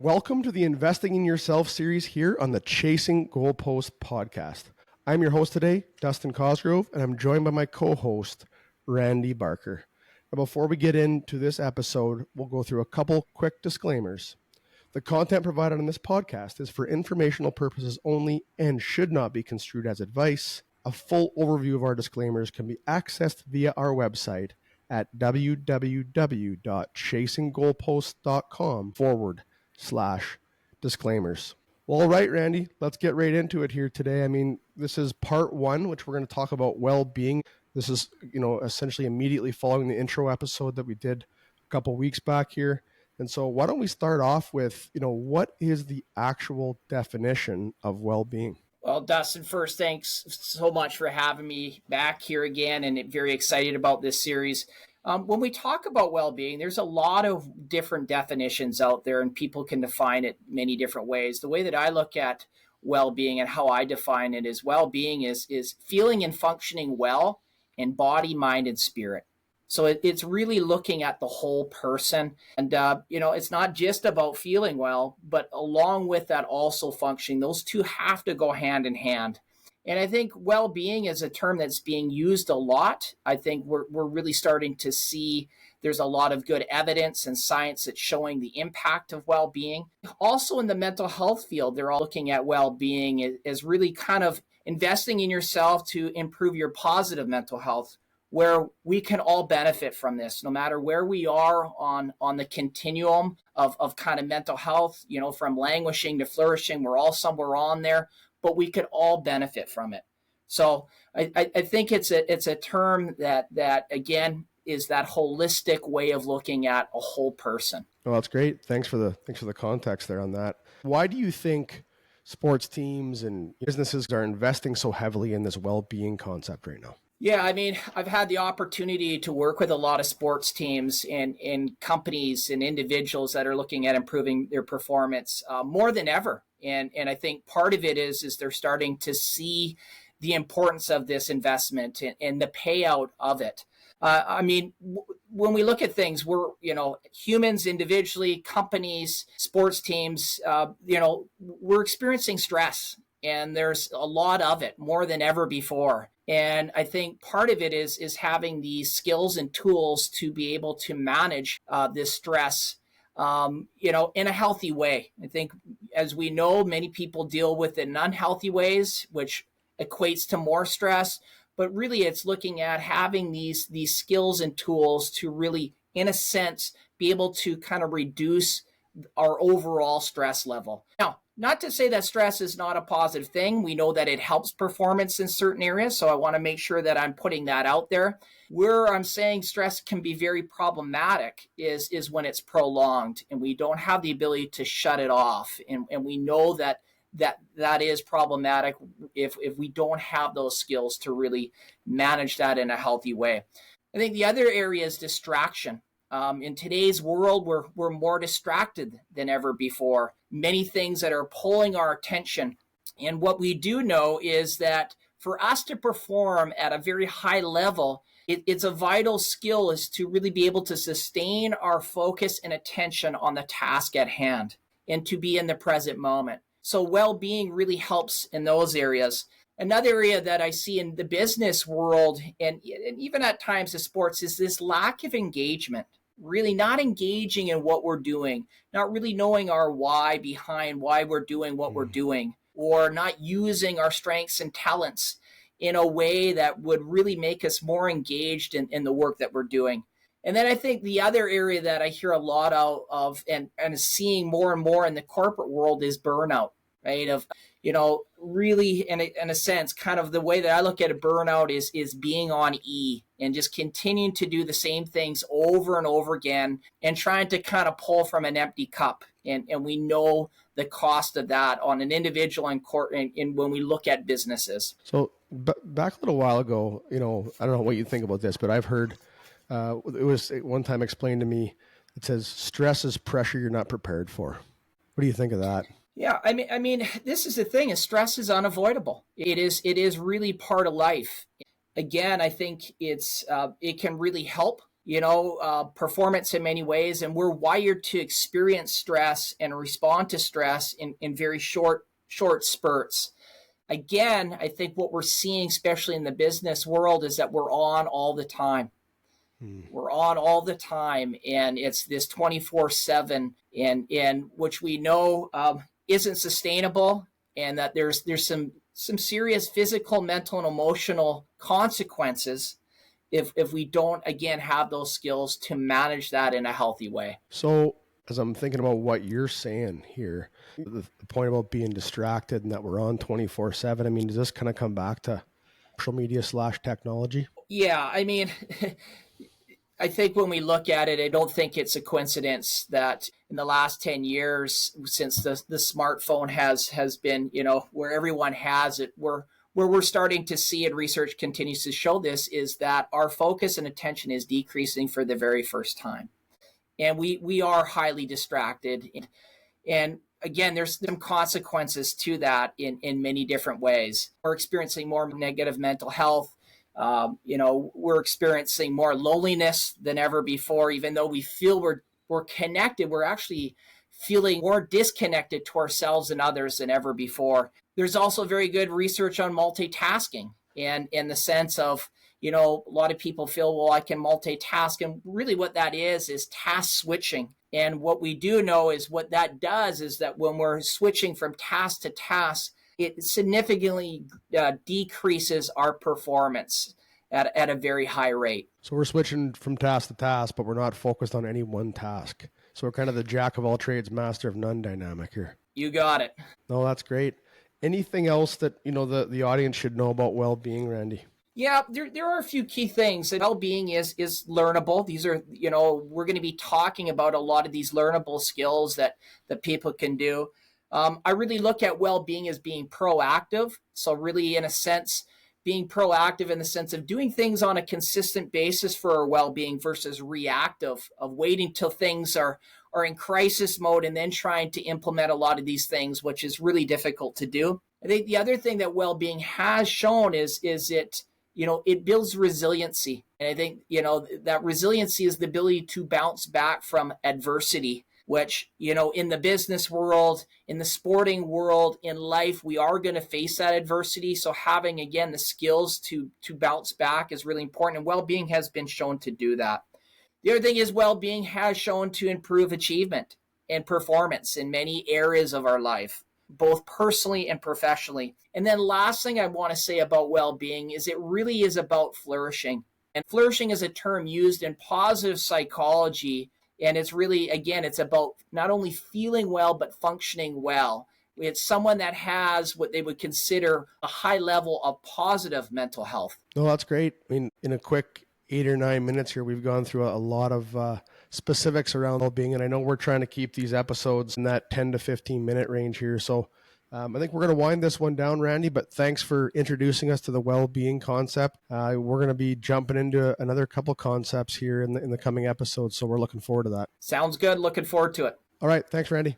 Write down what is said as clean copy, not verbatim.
Welcome to the Investing in Yourself series here on the Chasing Goalposts podcast. I'm your host today, Dustin Cosgrove, and I'm joined by my co-host, Randy Barker. Now, before we get into this episode, we'll go through a couple quick disclaimers. The content provided on this podcast is for informational purposes only and should not be construed as advice. A full overview of our disclaimers can be accessed via our website at www.chasinggoalposts.com/disclaimers. Well, all right, Randy, let's get right into it here today. I mean, this is part one, which we're going to talk about well-being. This is, essentially immediately following the intro episode that we did a couple weeks back here. And so why don't we start off with, what is the actual definition of well-being? Well, Dustin, first, thanks so much for having me back here again, and very excited about this series. When we talk about well-being, there's a lot of different definitions out there, and people can define it many different ways. The way that I look at well-being and how I define it is well-being is feeling and functioning well in body, mind, and spirit. So it's really looking at the whole person. And, it's not just about feeling well, but along with that also functioning. Those two have to go hand in hand. And I think well-being is a term that's being used a lot. I think we're really starting to see there's a lot of good evidence and science that's showing the impact of well-being. Also in the mental health field, they're all looking at well-being as really kind of investing in yourself to improve your positive mental health, where we can all benefit from this, no matter where we are on the continuum of kind of mental health, from languishing to flourishing. We're all somewhere on there, but we could all benefit from it. So I think it's a term that again is that holistic way of looking at a whole person. Well, that's great. Thanks for the context there on that. Why do you think sports teams and businesses are investing so heavily in this well-being concept right now? Yeah, I mean, I've had the opportunity to work with a lot of sports teams and companies and individuals that are looking at improving their performance more than ever. And I think part of it is they're starting to see the importance of this investment and the payout of it. When we look at things, we're, humans individually, companies, sports teams, we're experiencing stress, and there's a lot of it more than ever before. And I think part of it is having these skills and tools to be able to manage this stress, in a healthy way. I think, as we know, many people deal with it in unhealthy ways, which equates to more stress. But really, it's looking at having these skills and tools to really, in a sense, be able to kind of reduce our overall stress level. Now, not to say that stress is not a positive thing. We know that it helps performance in certain areas. So I want to make sure that I'm putting that out there. Where I'm saying stress can be very problematic is when it's prolonged and we don't have the ability to shut it off. And we know that is problematic if we don't have those skills to really manage that in a healthy way. I think the other area is distraction. In today's world, we're more distracted than ever before. Many things that are pulling our attention. And what we do know is that for us to perform at a very high level, it's a vital skill is to really be able to sustain our focus and attention on the task at hand and to be in the present moment. So well-being really helps in those areas. Another area that I see in the business world and even at times the sports is this lack of engagement. Really not engaging in what we're doing, not really knowing our why behind why we're doing what we're doing, or not using our strengths and talents in a way that would really make us more engaged in the work that we're doing. And then I think the other area that I hear a lot of and seeing more and more in the corporate world is burnout, right? Of, really in a sense, kind of the way that I look at a burnout is being on E and just continuing to do the same things over and over again and trying to kind of pull from an empty cup. And we know the cost of that on an individual and when we look at businesses. So back a little while ago, I don't know what you think about this, but I've heard it was one time explained to me, it says stress is pressure you're not prepared for. What do you think of that? Yeah, I mean, this is the thing: is stress is unavoidable. It is really part of life. Again, I think it can really help, performance in many ways, and we're wired to experience stress and respond to stress in very short spurts. Again, I think what we're seeing, especially in the business world, is that we're on all the time. We're on all the time, and it's this 24/7, and which we know isn't sustainable, and that there's some serious physical, mental, and emotional consequences if we don't, again, have those skills to manage that in a healthy way. So as I'm thinking about what you're saying here, the point about being distracted and that we're on 24/7, I mean, does this kind of come back to social media / technology? Yeah, I mean, I think when we look at it, I don't think it's a coincidence that in the last 10 years, since the smartphone has been, where everyone has it, where we're starting to see, and research continues to show this, is that our focus and attention is decreasing for the very first time. And we are highly distracted. And again, there's some consequences to that in many different ways. We're experiencing more negative mental health. We're experiencing more loneliness than ever before. Even though we feel we're connected, we're actually feeling more disconnected to ourselves and others than ever before. There's also very good research on multitasking, and in the sense of, a lot of people feel, well, I can multitask. And really what that is task switching. And what we do know is what that does is that when we're switching from task to task, it significantly decreases our performance at a very high rate. So we're switching from task to task, but we're not focused on any one task. So we're kind of the jack of all trades, master of none dynamic here. You got it. No, that's great. Anything else that, the audience should know about well-being, Randy? Yeah, there are a few key things. Well-being is learnable. These are, we're going to be talking about a lot of these learnable skills that people can do. I really look at well-being as being proactive. So really, in a sense, being proactive in the sense of doing things on a consistent basis for our well-being versus reactive, of waiting till things are in crisis mode and then trying to implement a lot of these things, which is really difficult to do. I think the other thing that well-being has shown is it, it builds resiliency. And I think, that resiliency is the ability to bounce back from adversity, which, in the business world, in the sporting world, in life, we are going to face that adversity. So having, again, the skills to bounce back is really important. And well-being has been shown to do that. The other thing is well-being has shown to improve achievement and performance in many areas of our life, both personally and professionally. And then last thing I want to say about well-being is it really is about flourishing. And flourishing is a term used in positive psychology. And it's really, again, it's about not only feeling well, but functioning well. It's someone that has what they would consider a high level of positive mental health. No, that's great. I mean, in a quick 8 or 9 minutes here, we've gone through a lot of specifics around well-being. And I know we're trying to keep these episodes in that 10 to 15 minute range here. So I think we're going to wind this one down, Randy, but thanks for introducing us to the well-being concept. We're going to be jumping into another couple concepts here in the coming episodes. So we're looking forward to that. Sounds good. Looking forward to it. All right. Thanks, Randy.